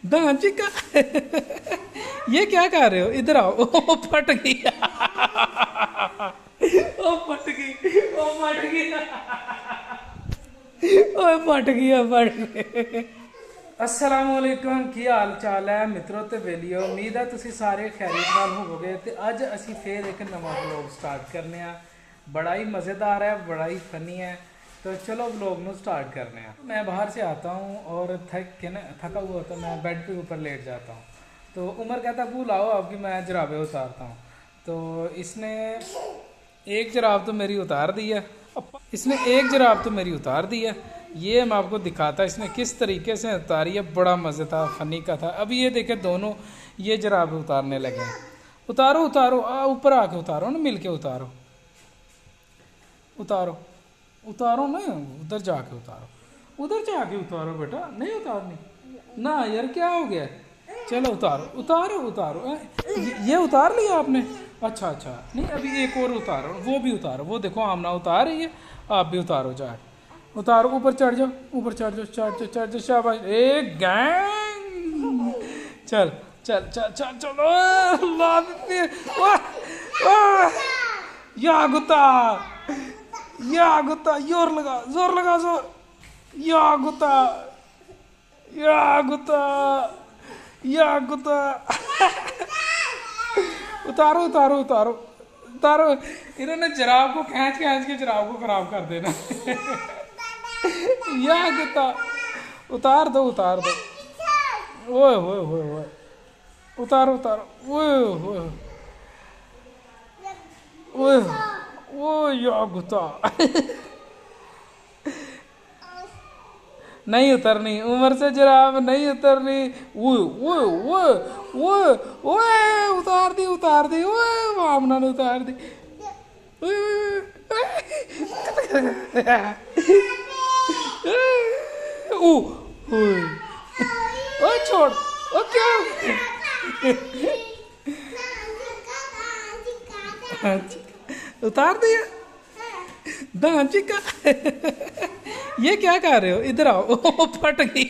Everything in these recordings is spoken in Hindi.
दांची का ये क्या कर रहे हो? इधर आओ। ओ फट गई, ओ फट गई, ओ फट गई, ओ फट गई, फट गई। असलामुअलैकुम, की हाल चाल है मित्रों ते वेलियो। उम्मीद है तुसी सारे खैरियत नाल होवोगे। ते अज असी फिर एक नवा व्लॉग स्टार्ट करने आ। बड़ा ही मज़ेदार है, बड़ा ही फनी है। तो चलो व्लॉग में स्टार्ट करने हैं। मैं बाहर से आता हूँ और थका हुआ होता मैं बेड पे ऊपर लेट जाता हूँ। तो उमर कहता अबू लाओ आपकी मैं जराबें उतारता हूँ। तो इसने एक जराब तो मेरी उतार दी है, इसने एक जराब तो मेरी उतार दी है। ये मैं आपको दिखाता इसने किस तरीके से उतारी है। बड़ा मज़े था, फनी का था। अभी ये देखे दोनों ये जराब उतारने लगे हैं। उतारो उतारो, ऊपर आके उतारो ना, मिल के उतारो, उतारो उतारो ना, उधर जाके उतारो, उधर जाके उतारो बेटा। नहीं उतारनी ना यार, क्या हो गया? चलो उतारो उतारो उतारो। ये उतार लिया आपने? अच्छा अच्छा, नहीं अभी एक और उतारो, वो भी उतारो। वो देखो आमना उतार रही है, आप भी उतारो जाके। उतारो, ऊपर चढ़ जाओ, ऊपर चढ़ जाओ, चढ़ जाओ, शाबाश। एक गैंग, चल चल चल चल चलो, ला देती है। या गुत्ता, या गुत्ता, जोर लगा, जोर लगा, जोर। या गुत्ता, या गुत्ता, या गुत्ता। उतारो उतारो उतारो उतारो। इन्होंने जराब को खींच खींच के जराब को खराब कर देना। या गुत्ता, उतार दो उतार दो। ओए ओए ओए ओए, उतारो उतारो। ओए ओए ओए ओए, या गुत्ता। नहीं उतरनी, उम्र से जराब नहीं उतरनी। ओए ओए ओए ओए ओए, उतार दी उतार दी। ओए मामना ने उतार दी। ओ ओए छोड़, ओ क्या? उतार दिया दांची का। ये क्या कर रहे हो? इधर आओ। ओ फट गई,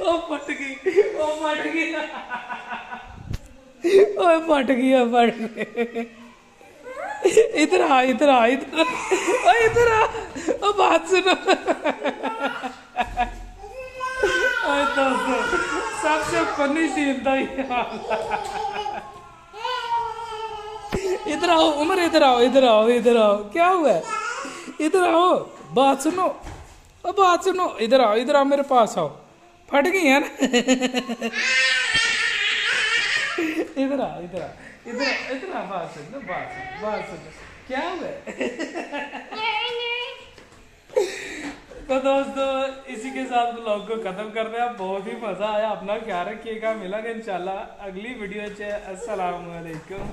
ओ फट गई, ओ फट गई, ओ फट गई, फट गई। इधर आ, इधर आ, इधर आ, इधर आ। ओ बात सुनो। दोस्तों, सबसे फनी सीन था ये। इधर आओ उमर, इधर आओ, इधर आओ, इधर आओ। क्या हुआ है? इधर आओ, बात सुनो, अब बात सुनो। इधर आओ, इधर आओ, मेरे पास आओ। फट गई है ना? इधर आओ, इधर आओ, इधर इधर आओ, बात सुनो, बात सुनो, बात सुनो। क्या हुआ है? तो दोस्तों, इसी के साथ ब्लॉग को खत्म कर रहे हैं। बहुत ही मजा आया। अपना ख्याल रखिएगा। मिलेंगे इंशाल्लाह अगली वीडियो। अस्सलाम वालेकुम।